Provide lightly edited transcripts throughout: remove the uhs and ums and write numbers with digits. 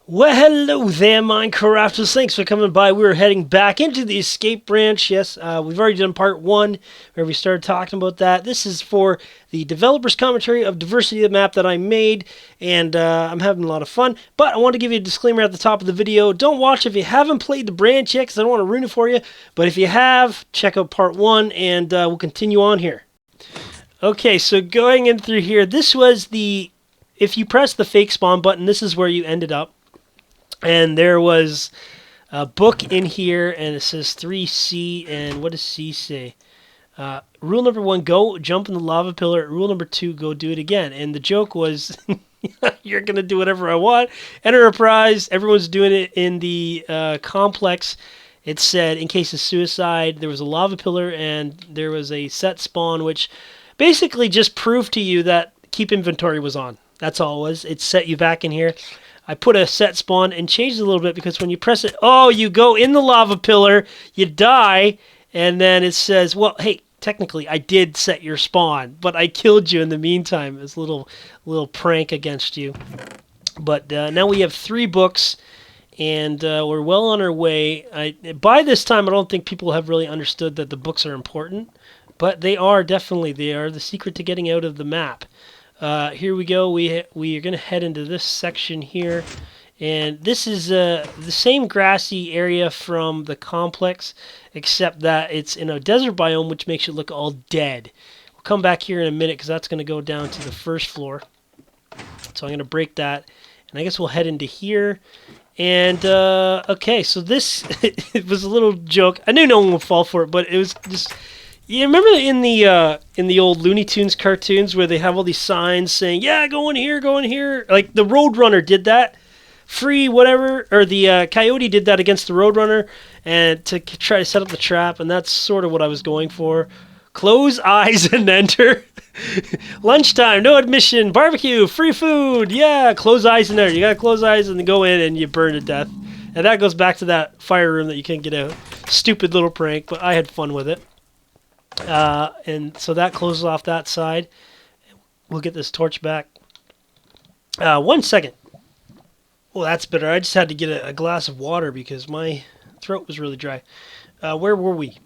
Well, hello there, Minecrafters. Thanks for coming by. We're heading back into the escape branch. Yes, we've already done part one, where we started talking about that. This is for the developer's commentary of Diversity of the map that I made, and I'm having a lot of fun. But I want to give you a disclaimer at the top of the video. Don't watch if you haven't played the branch yet, because I don't want to ruin it for you. But if you have, check out part one, and we'll continue on here. Okay, so going in through here, this was the... If you press the fake spawn button, this is where you ended up. And there was a book in here, and it says 3C, and what does C say? Rule number 1, go jump in the lava pillar. Rule number 2, go do it again. And the joke was, you're going to do whatever I want. Enter a prize. Everyone's doing it in the complex. It said, in case of suicide, there was a lava pillar, and there was a set spawn, which basically just proved to you that keep inventory was on. That's all it was. It set you back in here. I put a set spawn and changed it a little bit because when you press it, oh, you go in the lava pillar, you die, and then it says, well, hey, technically I did set your spawn, but I killed you in the meantime. It's a little prank against you. But now we have 3 books, and we're well on our way. By this time, I don't think people have really understood that the books are important, but they are definitely. They are the secret to getting out of the map. Here we go. We are going to head into this section here, and this is the same grassy area from the complex, except that it's in a desert biome, which makes it look all dead. We'll come back here in a minute because that's going to go down to the first floor. So I'm going to break that, and I guess we'll head into here. And okay, so this it was a little joke. I knew no one would fall for it, but it was just. You remember in the old Looney Tunes cartoons where they have all these signs saying, yeah, go in here, go in here. Like the Roadrunner did that. Free whatever. Or the Coyote did that against the Roadrunner and to try to set up the trap. And that's sort of what I was going for. Close eyes and enter. Lunchtime, no admission, barbecue, free food. Yeah, close eyes and enter. You got to close eyes and then go in and you burn to death. And that goes back to that fire room that you can't get out. Stupid little prank, but I had fun with it. And so that closes off that side. We'll get this torch back. 1 second. Well, that's better. I just had to get a glass of water because my throat was really dry. Where were we?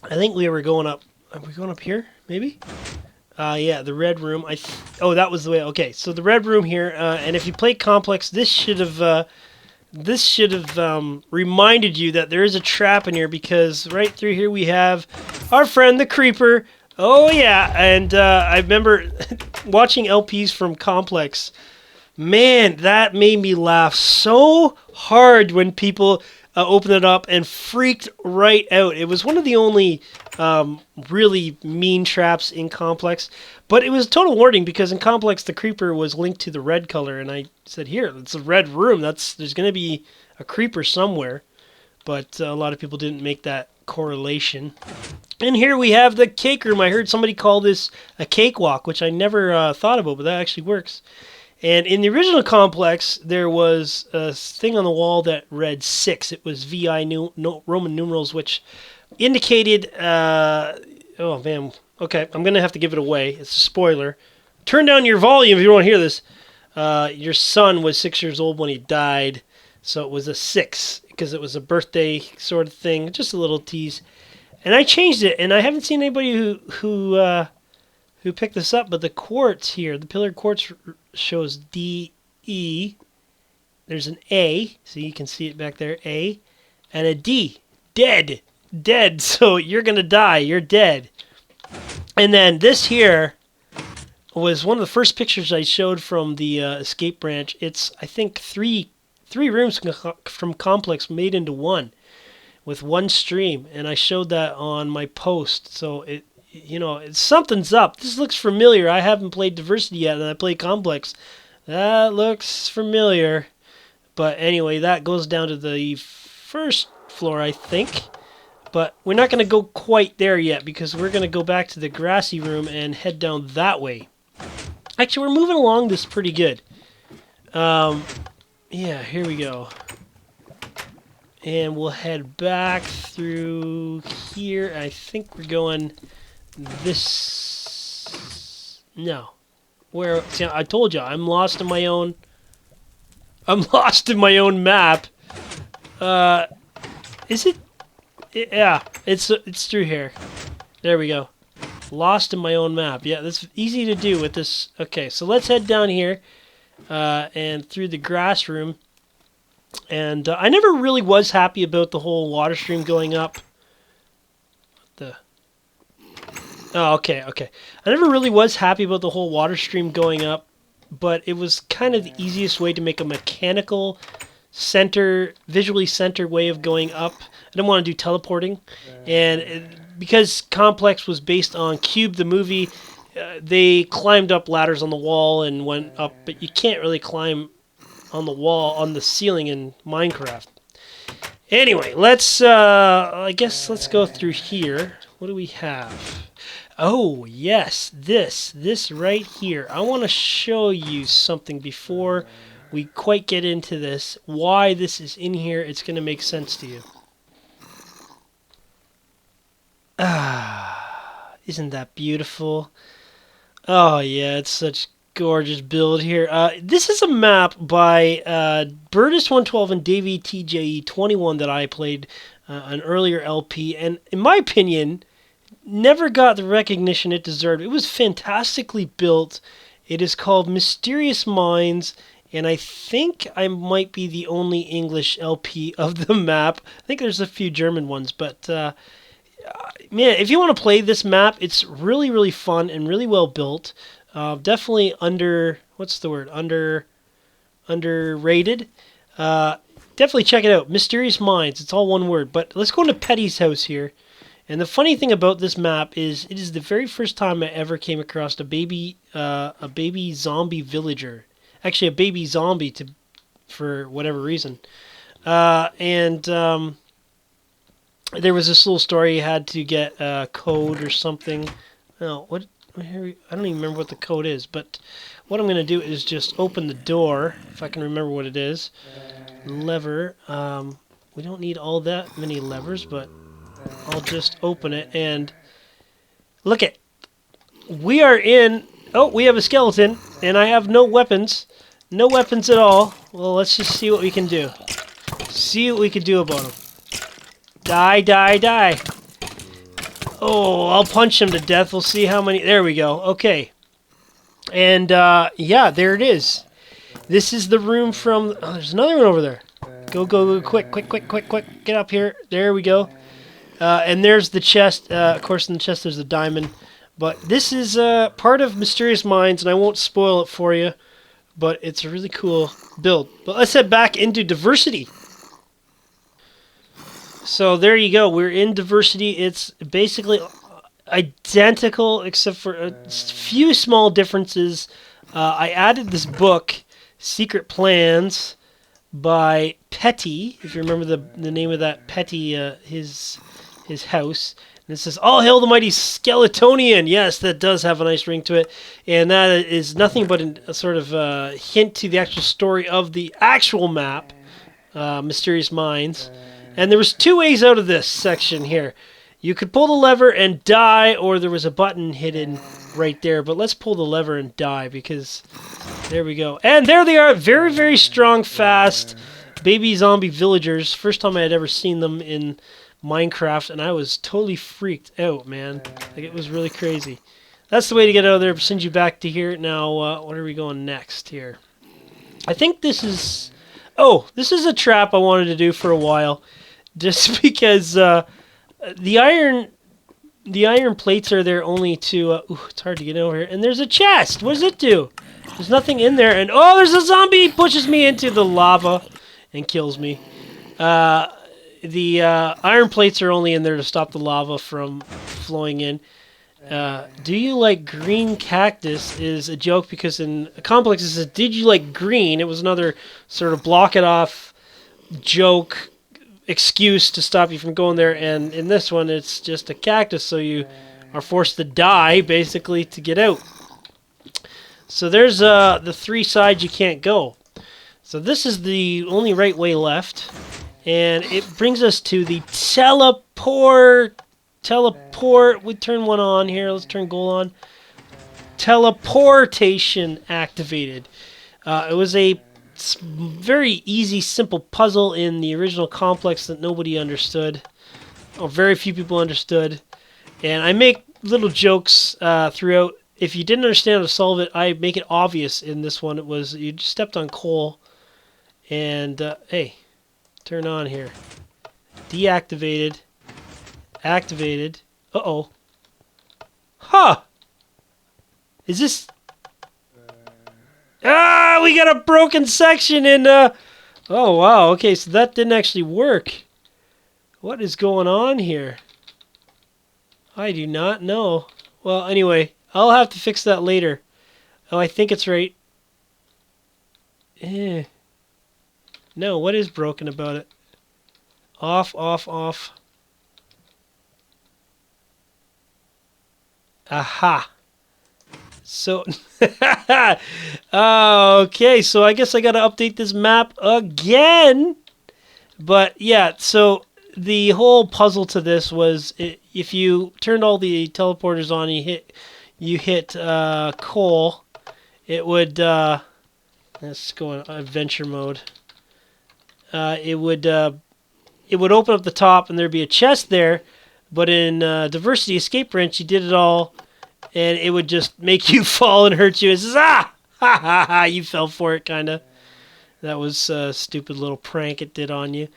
I think we were going up. Are we going up here? Maybe? Yeah, the red room. Oh, that was the way. Okay, so the red room here. And if you play Complex, this should have reminded you that there is a trap in here because right through here we have our friend the Creeper. Oh yeah, and I remember watching LPs from Complex. Man, that made me laugh so hard when people opened it up and freaked right out. It was one of the only really mean traps in Complex. But it was a total warning because in Complex the Creeper was linked to the red color, and I said, here, it's a red room. There's going to be a Creeper somewhere. But a lot of people didn't make that correlation. And here we have the cake room. I heard somebody call this a cakewalk, which I never thought about, but that actually works. And in the original Complex, there was a thing on the wall that read 6. It was VI Roman numerals, which indicated... oh, man. Okay, I'm going to have to give it away. It's a spoiler. Turn down your volume if you don't want to hear this. Your son was 6 years old when he died, so it was a 6 because it was a birthday sort of thing, just a little tease. And I changed it, and I haven't seen anybody who picked this up, but the quartz here, the pillared quartz shows D-E. There's an A, so you can see it back there, A, and a D, dead, dead, so you're going to die, you're dead. And then this here was one of the first pictures I showed from the escape branch. It's, I think, three rooms from Complex made into one with one stream. And I showed that on my post. So, something's up. This looks familiar. I haven't played Diversity yet, and I played Complex. That looks familiar. But anyway, that goes down to the first floor, I think. But we're not going to go quite there yet because we're going to go back to the grassy room and head down that way. Actually, we're moving along this pretty good. Yeah, here we go. And we'll head back through here. I think we're going this... No. See, I told you, I'm lost in my own I'm lost in my own map. Is it? Yeah, it's through here. There we go. Lost in my own map. Yeah, that's easy to do with this. Okay, so let's head down here and through the grass room. And I never really was happy about the whole water stream going up. Oh, okay. I never really was happy about the whole water stream going up, but it was kind of the easiest way to make a mechanical visually centered way of going up. I didn't want to do teleporting, and because Complex was based on Cube the movie, they climbed up ladders on the wall and went up, but you can't really climb on the wall, on the ceiling in Minecraft. Anyway, I guess let's go through here. What do we have? Oh, yes, this right here. I want to show you something before we quite get into this. Why this is in here, it's going to make sense to you. Ah, isn't that beautiful? Oh, yeah, it's such gorgeous build here. This is a map by Burtis112 and Davey TJE21 that I played an earlier LP, and in my opinion, never got the recognition it deserved. It was fantastically built. It is called Mysterious Minds, and I think I might be the only English LP of the map. I think there's a few German ones, but man, if you want to play this map, it's really, really fun and really well built. Definitely underrated. Definitely check it out. Mysterious Minds. It's all one word. But let's go into Petty's house here. And the funny thing about this map is it is the very first time I ever came across a baby zombie villager. Actually, a baby zombie for whatever reason. And there was this little story you had to get a code or something. Oh, what? I don't even remember what the code is, but what I'm going to do is just open the door, if I can remember what it is. Lever. We don't need all that many levers, but I'll just open it and look at. We are in. Oh, we have a skeleton, and I have no weapons. No weapons at all. Well, let's just see what we can do. See what we can do about him. Die, die, die. Oh, I'll punch him to death. We'll see how many. There we go. Okay. And, yeah, there it is. This is the room from... Oh, there's another one over there. Go, go, go, quick, quick, quick, quick, quick. Get up here. There we go. And there's the chest. Of course, in the chest there's a diamond. But this is part of Mysterious Minds, and I won't spoil it for you. But it's a really cool build. But let's head back into Diversity. So there you go. We're in Diversity. It's basically identical except for a few small differences. I added this book, Secret Plans, by Petty. If you remember the name of that, Petty, his house. And it says, "All hail the mighty Skeletonian." Yes, that does have a nice ring to it. And that is nothing but a sort of hint to the actual story of the actual map, Mysterious Minds. And there was two ways out of this section here. You could pull the lever and die, or there was a button hidden right there. But let's pull the lever and die, because there we go. And there they are, very, very strong, fast baby zombie villagers. First time I had ever seen them in Minecraft, and I was totally freaked out, man. Like, it was really crazy. That's the way to get out of there. Send you back to here. Now, what are we going next here? I think this is... Oh, this is a trap I wanted to do for a while. Just because the iron plates are there only to... ooh, it's hard to get over here. And there's a chest. What does it do? There's nothing in there. And oh, there's a zombie! Pushes me into the lava and kills me. The iron plates are only in there to stop the lava from flowing in. Do you like green cactus is a joke, because in Complex it says, "Did you like green?" It was another sort of block it off joke excuse to stop you from going there, and in this one it's just a cactus, so you are forced to die basically to get out. So there's the three sides you can't go. So this is the only right way left, and it brings us to the teleport. We turn one on here. Let's turn gold on. Teleportation activated. It was a very easy, simple puzzle in the original complex that nobody understood, or very few people understood. And I make little jokes throughout. If you didn't understand how to solve it, I make it obvious in this one. It was you just stepped on coal, and hey, turn on here. Deactivated. Activated. Uh-oh. Huh! Is this... Ah, we got a broken section in... Oh, wow. Okay, so that didn't actually work. What is going on here? I do not know. Well, anyway, I'll have to fix that later. Oh, I think it's right. No, what is broken about it? Off, off, off. Aha. So, okay, so I guess I gotta update this map again. But yeah, so the whole puzzle to this was if you turned all the teleporters on, you hit coal, it would let's go in adventure mode. It would open up the top and there'd be a chest there, but in Diversity Escape Branch you did it all, and it would just make you fall and hurt you. It says, ah, ha ha ha, you fell for it, kinda. That was a stupid little prank it did on you.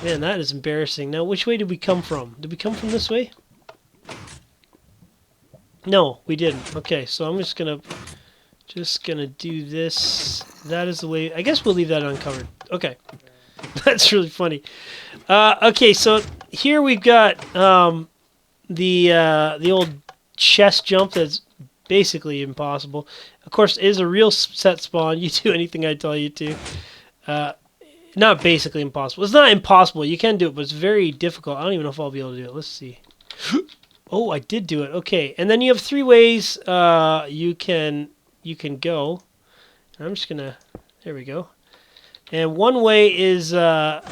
Man, that is embarrassing. Now, which way did we come from? Did we come from this way? No, we didn't. Okay, so I'm just gonna do this. That is the way. I guess we'll leave that uncovered. Okay, that's really funny. Okay, so here we've got the old chest jump that's basically impossible. Of course, it is a real set spawn. You do anything I tell you to. Not basically impossible. It's not impossible. You can do it, but it's very difficult. I don't even know if I'll be able to do it. Let's see. Oh, I did do it. Okay, and then you have 3 ways you can go. I'm just gonna. There we go. And one way is to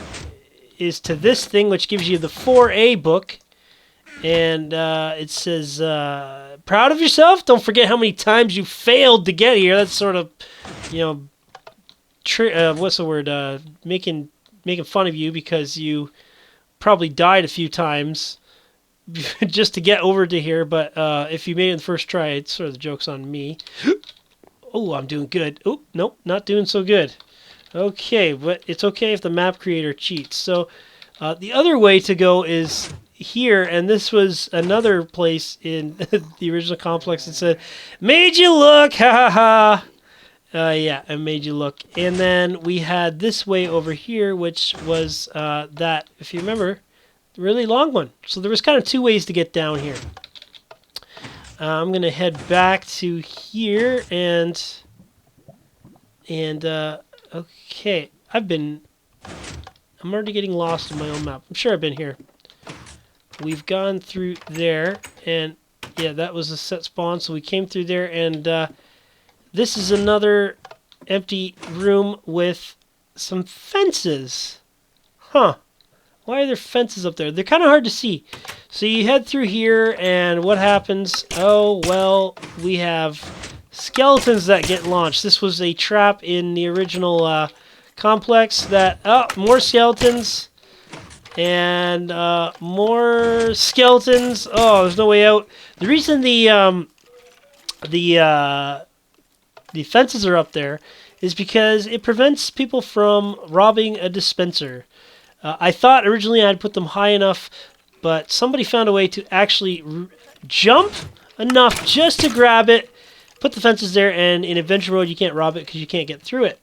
this thing, which gives you the 4A book, and it says, "Proud of yourself? Don't forget how many times you failed to get here." That's sort of, you know. What's the word? Making fun of you because you probably died a few times just to get over to here. But if you made it in the first try, it's sort of the joke's on me. Oh, I'm doing good. Oh, nope, not doing so good. Okay, but it's okay if the map creator cheats. So the other way to go is here, and this was another place in the original complex that said, "Made you look, ha ha ha." Yeah, I made you look. And then we had this way over here, which was that, if you remember, the really long one. So there was kind of 2 ways to get down here. I'm going to head back to here and okay, I'm already getting lost in my own map. I'm sure I've been here. We've gone through there, and yeah, that was a set spawn, so we came through there, and this is another empty room with some fences. Huh. Why are there fences up there? They're kind of hard to see. So you head through here, and what happens? Oh, well, we have skeletons that get launched. This was a trap in the original complex that... Oh, more skeletons. And more skeletons. Oh, there's no way out. The reason the fences are up there is because it prevents people from robbing a dispenser. I thought originally I'd put them high enough, but somebody found a way to actually jump enough just to grab it, put the fences there, and in adventure mode you can't rob it because you can't get through it.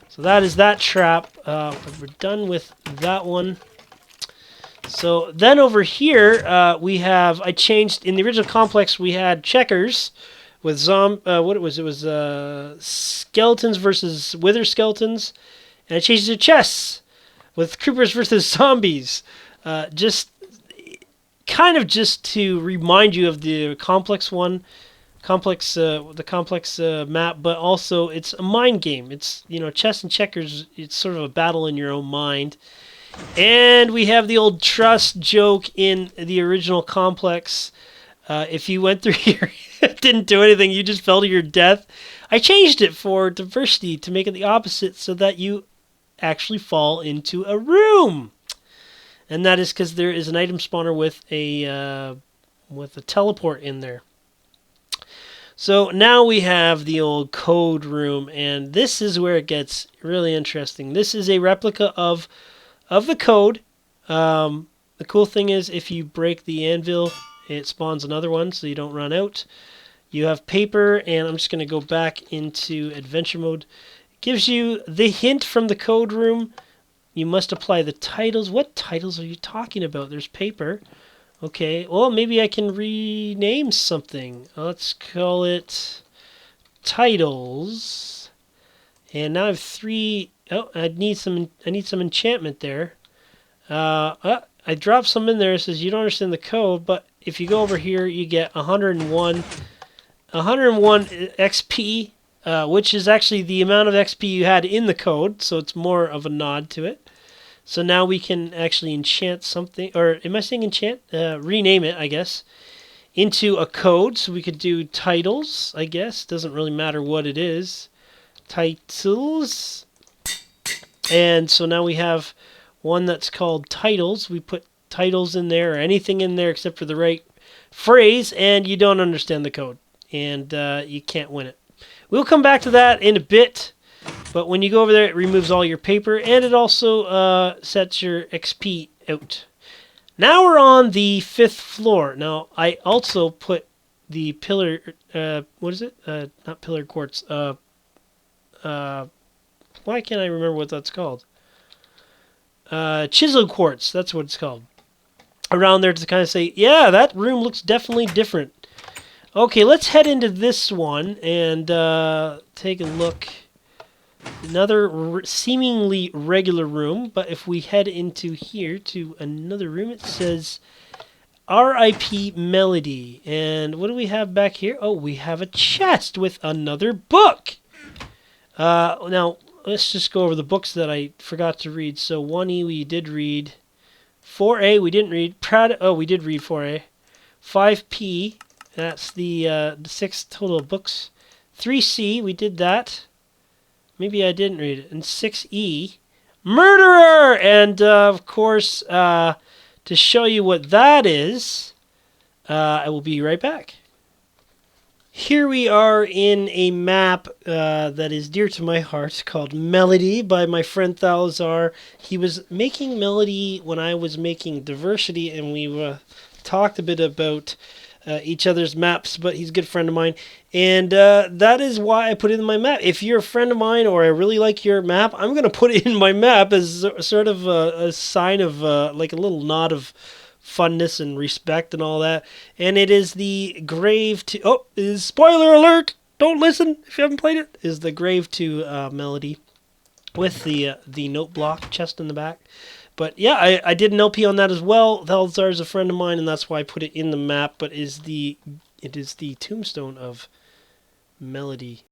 So that is that trap. We're done with that one. So then over here we have, I changed, in the original complex we had checkers with what it was? It was skeletons versus wither skeletons, and I changed it to chests with creepers versus zombies. Just kind of just to remind you of the complex map, but also it's a mind game. It's, you know, chess and checkers. It's sort of a battle in your own mind. And we have the old trust joke in the original complex. If you went through here, didn't do anything, you just fell to your death. I changed it for diversity to make it the opposite so that you actually fall into a room. And that is because there is an item spawner with a teleport in there. So now we have the old code room, and this is where it gets really interesting. This is a replica of the code. The cool thing is if you break the anvil, it spawns another one so you don't run out. You have paper, and I'm just going to go back into adventure mode. It gives you the hint from the code room. You must apply the titles. What titles are you talking about? There's paper. Okay, well, maybe I can rename something. Let's call it titles. And now I have 3. Oh, I need some enchantment there. I dropped some in there. It says you don't understand the code, but if you go over here, you get 101 XP, which is actually the amount of XP you had in the code, so it's more of a nod to it. So now we can actually enchant something, or am I saying enchant? Rename it, I guess, into a code. So we could do titles, I guess. Doesn't really matter what it is. Titles. And so now we have one that's called titles. We put titles in there, or anything in there except for the right phrase, and you don't understand the code. And you can't win it. We'll come back to that in a bit. But when you go over there, it removes all your paper, and it also sets your XP out. Now we're on the 5th floor. Now, I also put the pillar, what is it? Not pillar quartz. Why can't I remember what that's called? Chisel quartz, that's what it's called. Around there to kind of say, yeah, that room looks definitely different. Okay, let's head into this one and take a look. Another seemingly regular room, but if we head into here to another room, it says RIP Melody. And what do we have back here? Oh, we have a chest with another book. Now, let's just go over the books that I forgot to read. So 1E we did read. 4A we didn't read. We did read 4A. 5P, that's the 6 total books. 3C, we did that. Maybe I didn't read it. And 6E, Murderer! And, of course, to show you what that is, I will be right back. Here we are in a map that is dear to my heart called Melody by my friend Thalazar. He was making Melody when I was making Diversity, and we talked a bit about each other's maps, but he's a good friend of mine. And that is why I put it in my map. If you're a friend of mine or I really like your map, I'm going to put it in my map as sort of a sign of like a little nod of funness and respect and all that. And it is the grave to... Oh, spoiler alert! Don't listen if you haven't played it. Is the grave to Melody with the note block chest in the back. But yeah, I did an LP on that as well. Thalazar is a friend of mine, and that's why I put it in the map. But it is the tombstone of Melody.